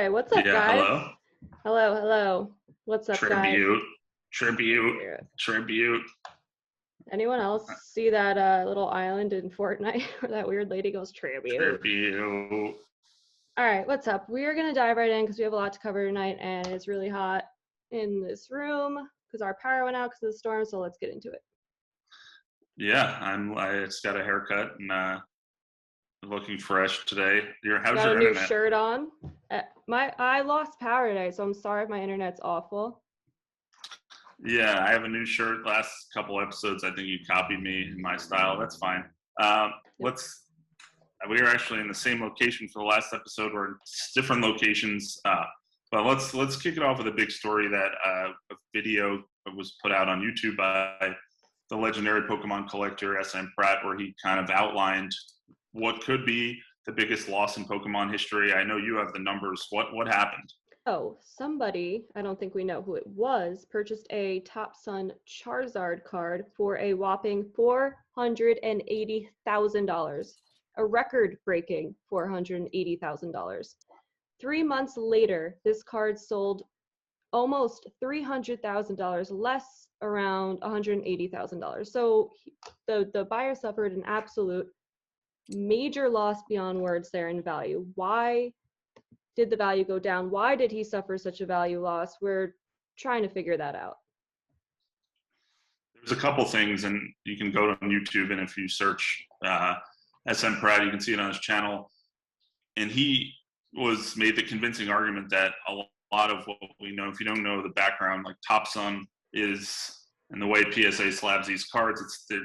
Hey, what's up, Yeah, guys? hello. Hello, hello. What's up, guys? Tribute, tribute, Here. tribute. Anyone else see that little island in Fortnite where that weird lady goes tribute? Tribute. All right, what's up? We are gonna dive right in because we have a lot to cover tonight, and it's really hot in this room because our power went out because of the storm. So let's get into it. Yeah, I just got a haircut and looking fresh today. How's Got a your new internet? shirt on. I lost power today, so I'm sorry if my internet's awful. Yeah, I have a new shirt. Last couple episodes, I think you copied me in my style. That's fine. Um, Yep. let's. We were actually in the same location for the last episode. We're in different locations, but let's kick it off with a big story that a video was put out on YouTube by the legendary Pokemon collector SM Pratt, where he kind of outlined what could be the biggest loss in Pokemon history. I know you have the numbers. What happened? Oh, somebody, I don't think we know who it was, purchased a Top Sun Charizard card for a whopping $480,000. A record-breaking $480,000. 3 months later, this card sold almost $300,000 less, around $180,000. So the buyer suffered an absolute major loss beyond words there in value. Why did the value go down? Why did he suffer such a value loss? We're trying to figure that out. There's a couple things, and you can go to YouTube, and if you search SM Pratt, you can see it on his channel. And he was made the convincing argument that a lot of what we know, if you don't know the background, like Top Sun is, and the way PSA slabs these cards, they're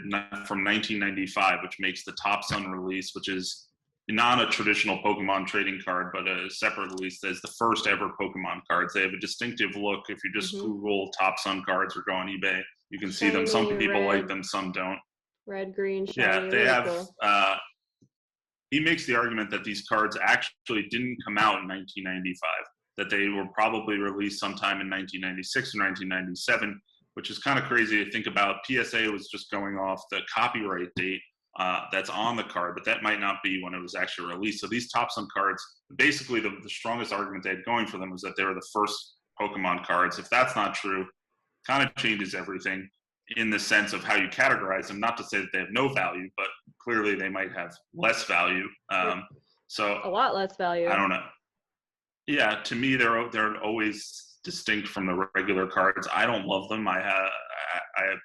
from 1995, which makes the Top Sun release, which is not a traditional Pokemon trading card, but a separate release as the first ever Pokemon cards. They have a distinctive look. If you just Google Top Sun cards or go on eBay, you can see them. Some people like them, some don't. Red, green, shiny. Yeah, they really have. Cool. He makes the argument that these cards actually didn't come out in 1995, that they were probably released sometime in 1996 or 1997, which is kind of crazy to think about. PSA was just going off the copyright date that's on the card, but that might not be when it was actually released. So these Top Sun cards, basically the strongest argument they had going for them was that they were the first Pokemon cards. If that's not true, kind of changes everything in the sense of how you categorize them. Not to say that they have no value, but clearly they might have less value. So a lot less value. I don't know. Yeah, to me, they're always distinct from the regular cards. I don't love them. I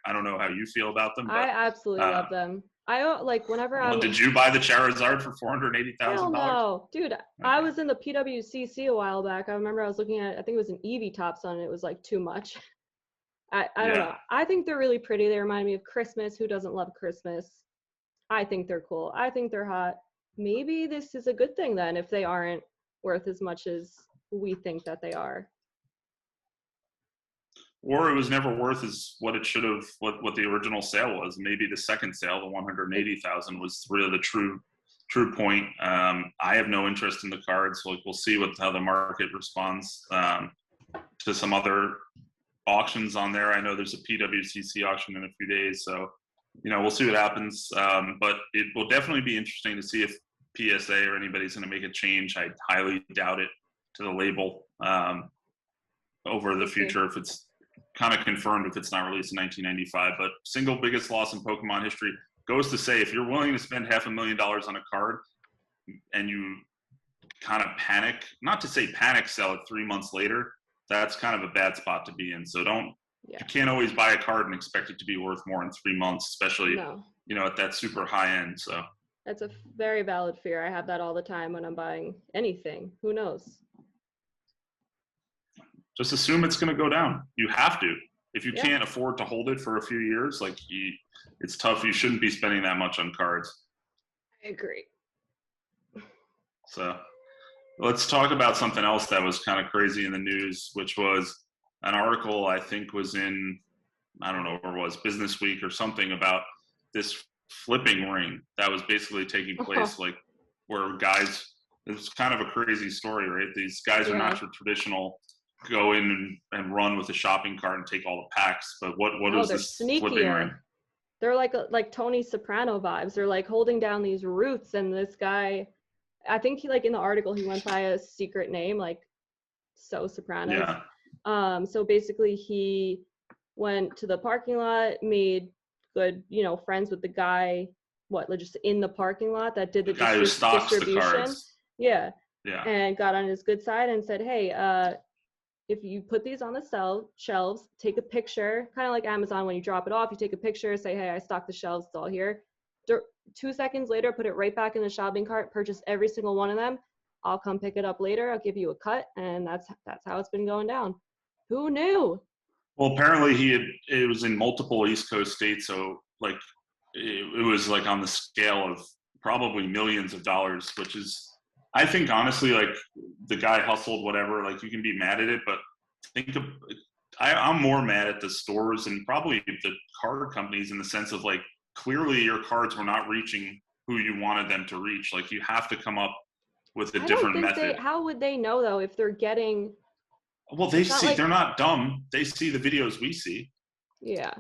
don't know how you feel about them. But, I absolutely love them. I like whenever I'm. Did you buy the Charizard for $480,000? No, dude. Okay. I was in the PWCC a while back. I remember I was looking at. I think it was an Eevee Top Sun. And it was like too much. I don't know. I think they're really pretty. They remind me of Christmas. Who doesn't love Christmas? I think they're cool. I think they're hot. Maybe this is a good thing then if they aren't worth as much as we think that they are. Or it was never worth as what it should have, what the original sale was. Maybe the second sale, the 180,000, was really the true point. I have no interest in the cards. Like, we'll see how the market responds to some other auctions on there. I know there's a PWCC auction in a few days, so we'll see what happens. But it will definitely be interesting to see if PSA or anybody's going to make a change. I highly doubt it to the label over the future if it's kind of confirmed if it's not released in 1995. But single biggest loss in Pokemon history goes to say, if you're willing to spend $500,000 on a card and you kind of panic, not to say panic sell it 3 months later, that's kind of a bad spot to be in. So you can't always buy a card and expect it to be worth more in 3 months, especially, at that super high end. So that's a very valid fear. I have that all the time when I'm buying anything. Who knows? Just assume it's going to go down. You have to. If you can't afford to hold it for a few years, it's tough. You shouldn't be spending that much on cards. I agree. So let's talk about something else that was kind of crazy in the news, which was an article I think was in, I don't know where it was, Business Week or something, about this flipping ring that was basically taking place, where guys, it's kind of a crazy story, right? These guys are not your traditional go in and run with a shopping cart and take all the packs, but what is this flipping ring? They're like Tony Soprano vibes. They're like holding down these roots, and this guy, I think he, like in the article, he went by a secret name, like so Sopranos. Yeah. So basically he went to the parking lot, made good, friends with the guy, just in the parking lot that did the guy who stocks the distribution. cards. Yeah. Yeah. And got on his good side and said, hey, if you put these on the shelves, take a picture, kind of like Amazon. When you drop it off, you take a picture, say, hey, I stocked the shelves, it's all here. 2 seconds later, put it right back in the shopping cart, purchase every single one of them. I'll come pick it up later. I'll give you a cut. And that's how it's been going down. Who knew? Well, apparently it was in multiple East Coast states. So like it was like on the scale of probably millions of dollars, which is, I think honestly, like the guy hustled, whatever, like you can be mad at it, but I'm more mad at the stores and probably the card companies in the sense of like, clearly your cards were not reaching who you wanted them to reach. Like you have to come up with a different method. How would they know though if they're getting? Well, they're not dumb. They see the videos we see. Yeah.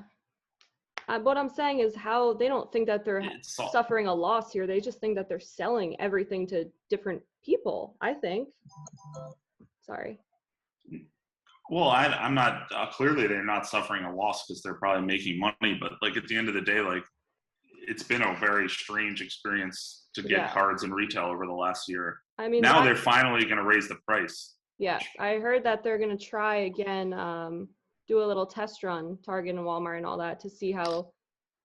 What I'm saying is how they don't think that they're suffering a loss here. They just think that they're selling everything to different people, I think. Sorry. Well, I'm not, clearly they're not suffering a loss because they're probably making money. But like at the end of the day, like it's been a very strange experience to get cards in retail over the last year. I mean, now they're finally going to raise the price. Yeah, I heard that they're going to try again, do a little test run, Target and Walmart and all that, to see how,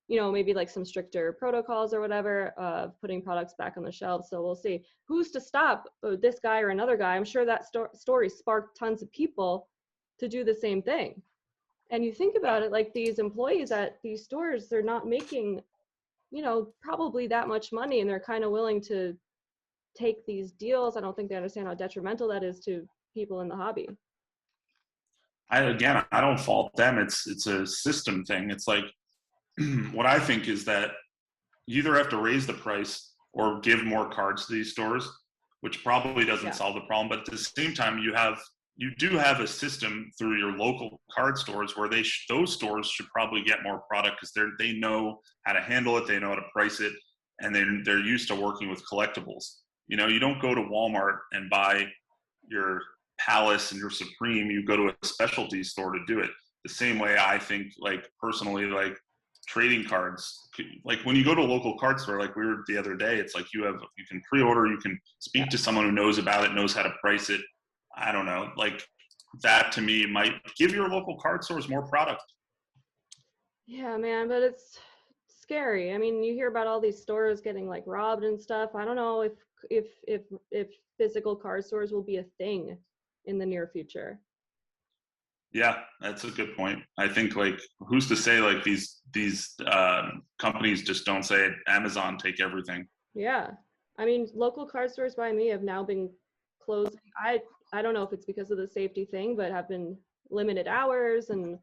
maybe like some stricter protocols or whatever of putting products back on the shelves. So we'll see. Who's to stop this guy or another guy? I'm sure that story sparked tons of people to do the same thing. And you think about it, like these employees at these stores, they're not making, probably that much money, and they're kind of willing to take these deals. I don't think they understand how detrimental that is to people in the hobby. I don't fault them. It's a system thing. It's like, what I think is that you either have to raise the price or give more cards to these stores, which probably doesn't solve the problem. But at the same time, you do have a system through your local card stores where those stores should probably get more product because they know how to handle it, they know how to price it, and they're used to working with collectibles. You don't go to Walmart and buy your Palace and your Supreme. You go to a specialty store to do it. The same way I think, like personally, like trading cards, like when you go to a local card store, like we were the other day, it's like you can pre-order, you can speak to someone who knows about it, knows how to price it. I don't know, like that to me might give your local card stores more product. Yeah, man, but it's scary. I mean, you hear about all these stores getting like robbed and stuff. I don't know if physical card stores will be a thing in the near future. Yeah, that's a good point. I think like who's to say like these companies just don't say Amazon take everything. Yeah, I mean, local card stores by me have now been closing. I don't know if it's because of the safety thing, but have been limited hours and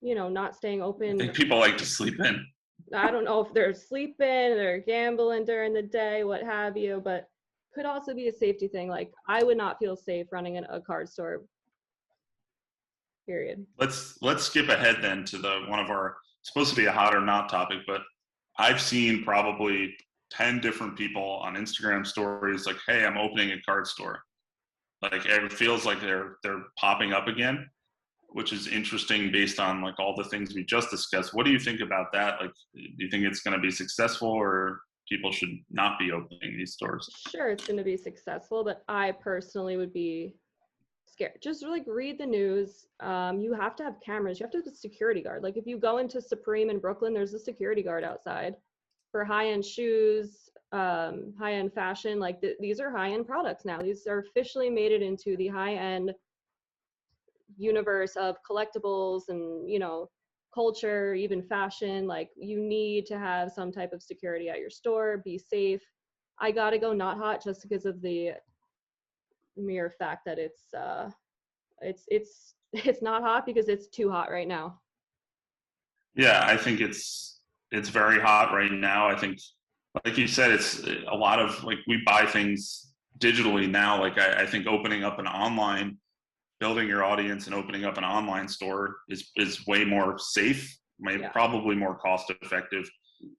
not staying open. I think people like to sleep in. I don't know if they're sleeping, they're gambling during the day, what have you, but could also be a safety thing. Like I would not feel safe running a card store. Period. Let's skip ahead then to one of our supposed to be a hot or not topic, but I've seen probably 10 different people on Instagram stories like, hey, I'm opening a card store. Like it feels like they're popping up again, which is interesting based on like all the things we just discussed. What do you think about that? Like, do you think it's going to be successful, or people should not be opening these stores? Sure, it's going to be successful, but I personally would be scared. Just like read the news. You have to have cameras. You have to have a security guard. Like if you go into Supreme in Brooklyn, there's a security guard outside for high-end shoes, high-end fashion. Like these are high-end products now. These are officially made it into the high-end universe of collectibles and culture, even fashion. Like you need to have some type of security at your store. Be safe. I gotta go not hot just because of the mere fact that it's not hot because it's too hot right now. Yeah, I think it's very hot right now. I think, like you said, it's a lot of like we buy things digitally now. Like I think opening up building your audience and opening up an online store is way more safe, probably more cost effective,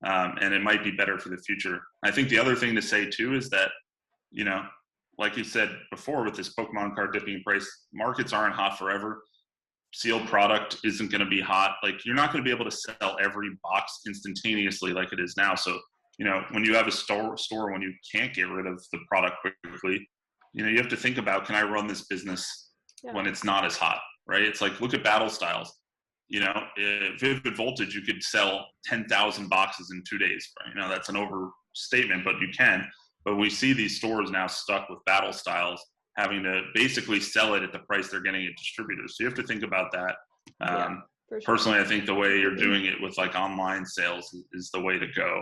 and it might be better for the future. I think the other thing to say too is that like you said before, with this Pokemon card dipping in price, markets aren't hot forever. Sealed product isn't going to be hot. Like, you're not going to be able to sell every box instantaneously like it is now. So, when you have a store when you can't get rid of the product quickly, you have to think about, can I run this business when it's not as hot, right? It's like, look at Battle Styles. Vivid Voltage, you could sell 10,000 boxes in 2 days. Right? That's an overstatement, but you can. But we see these stores now stuck with Battle Styles, having to basically sell it at the price they're getting at distributors. So you have to think about that. For sure. Personally, I think the way you're doing it with like online sales is the way to go.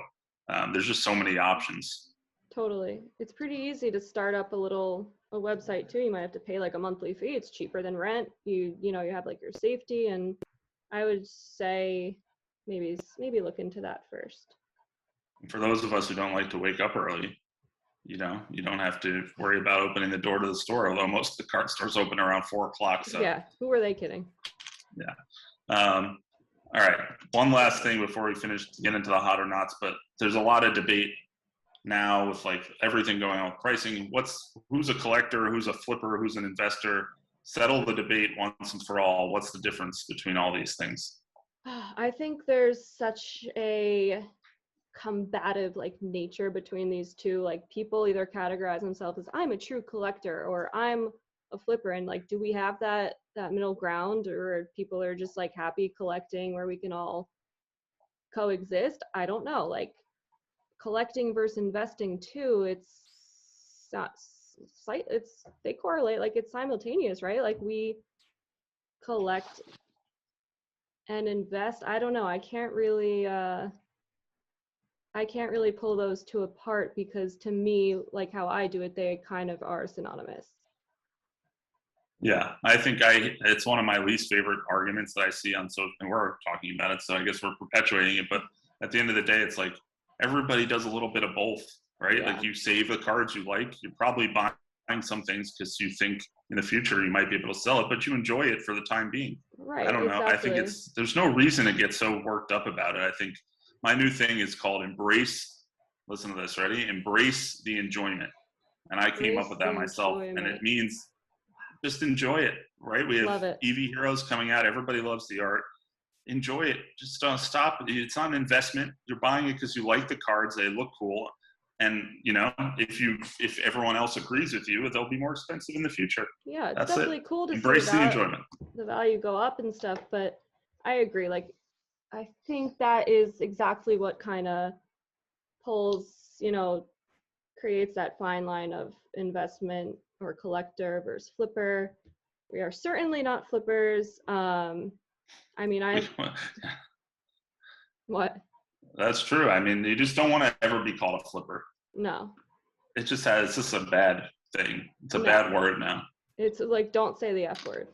There's just so many options. Totally. It's pretty easy to start up a website too. You might have to pay like a monthly fee. It's cheaper than rent. You have like your safety, and I would say maybe look into that first. For those of us who don't like to wake up early, you don't have to worry about opening the door to the store, although most of the card stores open around 4:00. So yeah, who are they kidding? Yeah. All right. One last thing before we finish to get into the hot or nots, but there's a lot of debate now with like everything going on with pricing. Who's a collector, who's a flipper, who's an investor? Settle the debate once and for all. What's the difference between all these things? I think there's such a combative like nature between these two. Like, people either categorize themselves as, I'm a true collector, or I'm a flipper, and like, do we have that middle ground, or people are just like happy collecting where we can all coexist? I don't know. Like, collecting versus investing too, they correlate, like it's simultaneous, right? Like, we collect and invest. I don't know. I can't really pull those two apart, because to me, like how I do it, they kind of are synonymous. Yeah, I think it's one of my least favorite arguments that I see on social, and we're talking about it, so I guess we're perpetuating it. But at the end of the day, it's like everybody does a little bit of both, right? Yeah. Like, you save the cards you like. You're probably buying some things because you think in the future you might be able to sell it, but you enjoy it for the time being. Right. I don't know. Exactly. I think there's no reason to get so worked up about it. I think my new thing is called embrace. Listen to this. Ready? Embrace the enjoyment. And I came up with that myself. And it means just enjoy it, right? We have Eevee Heroes coming out. Everybody loves the art. Enjoy it. Just don't stop. It's not an investment. You're buying it because you like the cards. They look cool. And, if everyone else agrees with you, they'll be more expensive in the future. Yeah, it's definitely cool to embrace the enjoyment. The value go up and stuff. But I agree. Like, I think that is exactly what kind of pulls, creates that fine line of investment or collector versus flipper. We are certainly not flippers. What? That's true. I mean, you just don't want to ever be called a flipper. No. It's just a bad thing. It's a bad word now. It's like, don't say the F word.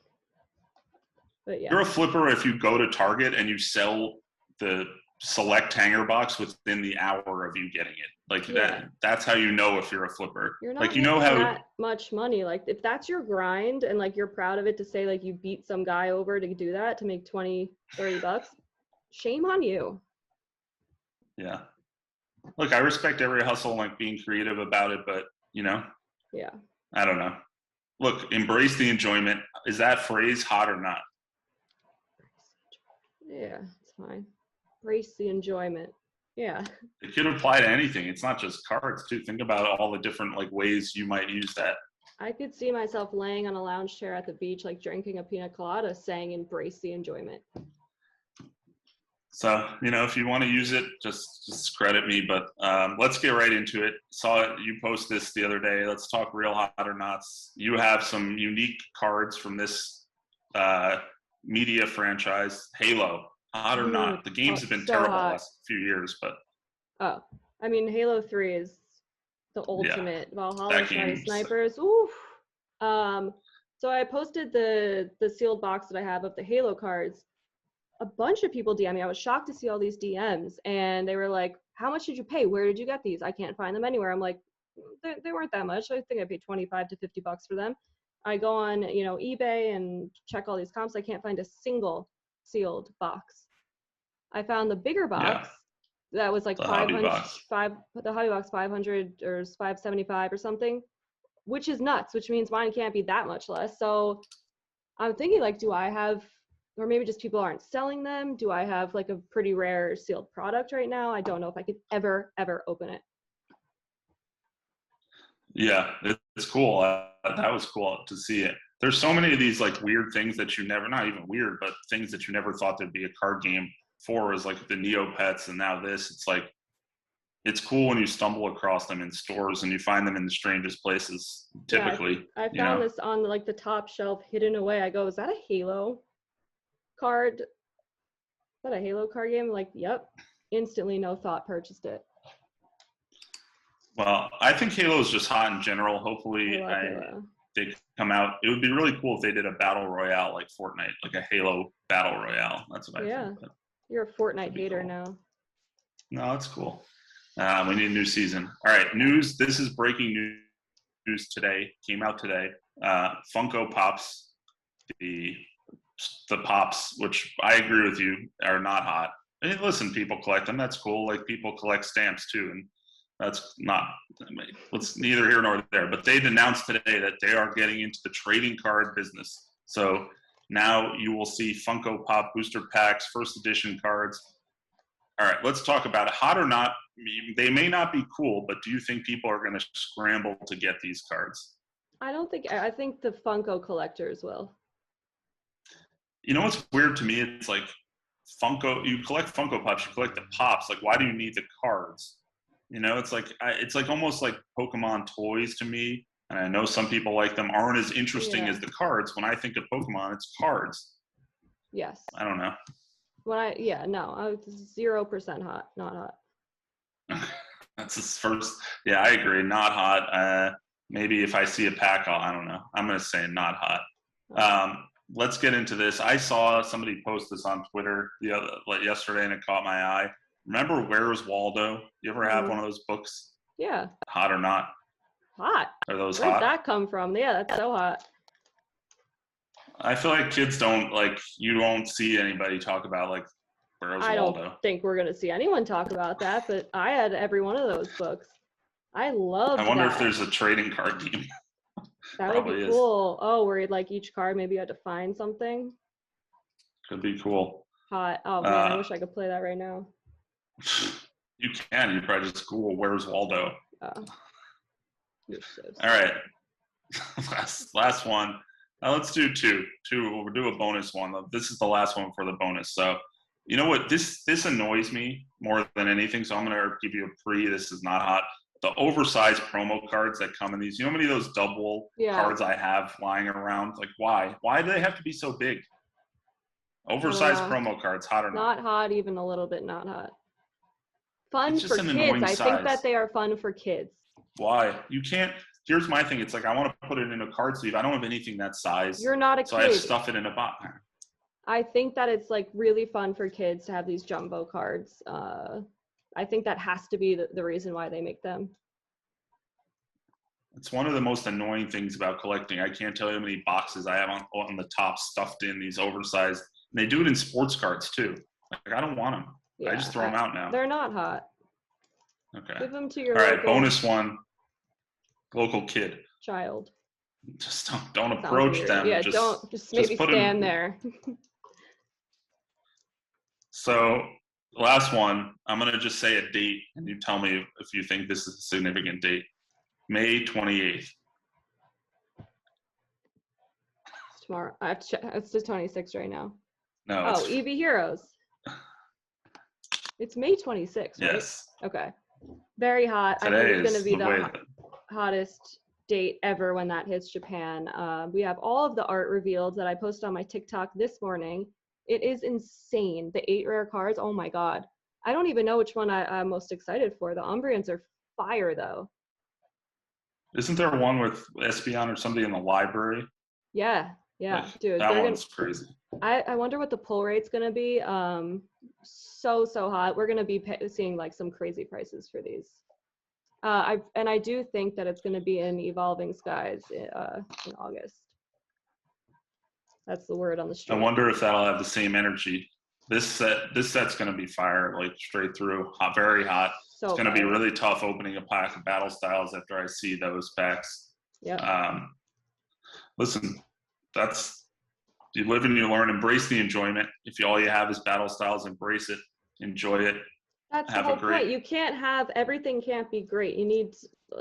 But yeah. You're a flipper if you go to Target and you sell the select hanger box within the hour of you getting it. Like, that's how you know if you're a flipper. You're not like, making that much money. Like, if that's your grind and like you're proud of it to say like you beat some guy over to do that to make $20-$30, shame on you. Yeah. Look, I respect every hustle, like being creative about it, but Yeah. I don't know. Look, embrace the enjoyment. Is that phrase hot or not? Yeah, it's fine. Embrace the enjoyment. Yeah. It could apply to anything. It's not just cards too. Think about all the different like ways you might use that. I could see myself laying on a lounge chair at the beach, like drinking a pina colada, saying embrace the enjoyment. So, if you want to use it, just credit me. But let's get right into it. Saw you post this the other day. Let's talk real hot or nots. You have some unique cards from this media franchise, Halo. Hot or not? The games have been terrible the last few years, but. Oh, I mean, Halo 3 is the ultimate. Valhalla snipers. Oof. So I posted the sealed box that I have of the Halo cards. A bunch of people DM me. I was shocked to see all these DMs, and they were like, how much did you pay? Where did you get these? I can't find them anywhere. I'm like, they weren't that much. I think I paid $25 to $50 for them. I go on, eBay and check all these comps. I can't find a single sealed box. I found the bigger box that was like the hobby box 500 or 575 or something. which is nuts, which means mine can't be that much less. So I'm thinking, like, do I have, or maybe just people aren't selling them? Do I have like a pretty rare sealed product right now? I don't know if I could ever open it. Yeah, it's cool. That was cool to see it. There's so many of these like weird things that you never, not even weird, but things that you never thought there'd be a card game for, is like the Neopets, and now this. It's like, it's cool when you stumble across them in stores and you find them in the strangest places, typically. Yeah, I found this on like the top shelf hidden away. I go, is that a Halo card? Is that a Halo card game? Like, yep. Instantly, no thought, purchased it. Well, I think Halo is just hot in general. Hopefully they come out. It would be really cool if they did a battle royale like Fortnite, like a Halo battle royale. That's what I think. You're a Fortnite hater cool. now. No, that's cool. We need a new season. All right, news. This is breaking news today. Came out today. Funko Pops, the Pops, which I agree with you, are not hot. I mean, listen, people collect them. That's cool. Like, people collect stamps too, and that's not. It's neither here nor there. But they've announced today that they are getting into the trading card business. So now you will see Funko Pop booster packs, first edition cards. All right, let's talk about it. Hot or not, they may not be cool, but do you think people are going to scramble to get these cards? I think the Funko collectors will. You know what's weird to me? It's like you collect Funko Pops, you collect the Pops. Like, why do you need the cards? You know, it's like almost like Pokemon toys to me. And I know some people like them, aren't as interesting as the cards. When I think of Pokemon, it's cards. Yes. I don't know. I was 0% hot, not hot. That's his first. Yeah, I agree. Not hot. Maybe if I see a pack, I don't know. I'm going to say not hot. Let's get into this. I saw somebody post this on Twitter yesterday, and it caught my eye. Remember Where's Waldo? You ever have one of those books? Yeah. Hot or not? Hot. Are those Where hot? did that come from? Yeah, that's so hot. I feel like kids don't, like, you won't see anybody talk about, like, Where's Waldo. I don't think we're going to see anyone talk about that, but I had every one of those books. I love I wonder if there's a trading card game. That would be cool. Oh, where like each card, maybe you had to find something. Could be cool. Hot. Oh, man, I wish I could play that right now. You can. You probably just Google Where's Waldo. Oh. You're so sad. All right. last one. Now let's do two. We'll do a bonus one. This is the last one for the bonus. So, you know what? This annoys me more than anything. So I'm going to give you a this is not hot. The oversized promo cards that come in these. You know how many of those double cards I have lying around? Like, why? Why do they have to be so big? Oversized promo cards, hot or not? Not hot, even a little bit not hot. Fun for kids. I size. think that they are fun for kids. Why? You can't. Here's my thing. It's like, I want to put it in a card sleeve. I don't have anything that size. You're not a kid. So I have to stuff it in a box. I think that it's like really fun for kids to have these jumbo cards. I think that has to be the reason why they make them. It's one of the most annoying things about collecting. I can't tell you how many boxes I have on the top stuffed in these oversized. And they do it in sports cards too. Like, I don't want them. Yeah, I just throw them out now. They're not hot. Okay. Give them to your local bonus one. Local kid. Child. Just don't approach them. Yeah, just maybe stand there. So, last one. I'm going to just say a date, and you tell me if you think this is a significant date. May 28th. Tomorrow. It's the 26th right now. No. Oh, Eevee Heroes. It's May 26th, right? Yes. Okay. Very hot. Today I think it's going to be the hottest date ever when that hits Japan. We have all of the art revealed that I posted on my TikTok this morning. It is insane. The 8 rare cards. Oh my God. I don't even know which one I'm most excited for. The Umbreons are fire though. Isn't there one with Espeon or somebody in the library? Yeah, like, dude. That one's crazy. I wonder what the pull rate's gonna be. So hot. We're gonna be seeing like some crazy prices for these. I do think that it's gonna be in Evolving Skies in August. That's the word on the street. I wonder if that'll have the same energy. This set's gonna be fire, like straight through, hot, very hot. So it's gonna be really tough opening a pack of battle styles after I see those packs. Yeah. Listen, you live and you learn. Embrace the enjoyment. If all you have is battle styles, embrace it, enjoy it. That's the Have a whole great. point. You can't have everything can't be great. You need,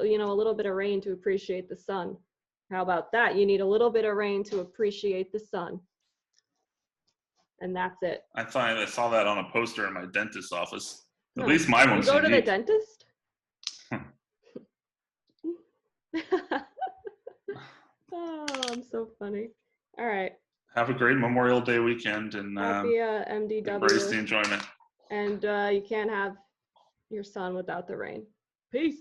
you know, a little bit of rain to appreciate the sun. How about that? You need a little bit of rain to appreciate the sun. And that's it. I saw that on a poster in my dentist's office. At Huh. least my You one's go to the unique. dentist? Oh, I'm so funny. All right. Have a great Memorial Day weekend and Happy embrace MDW. the enjoyment. And you can't have your sun without the rain. Peace.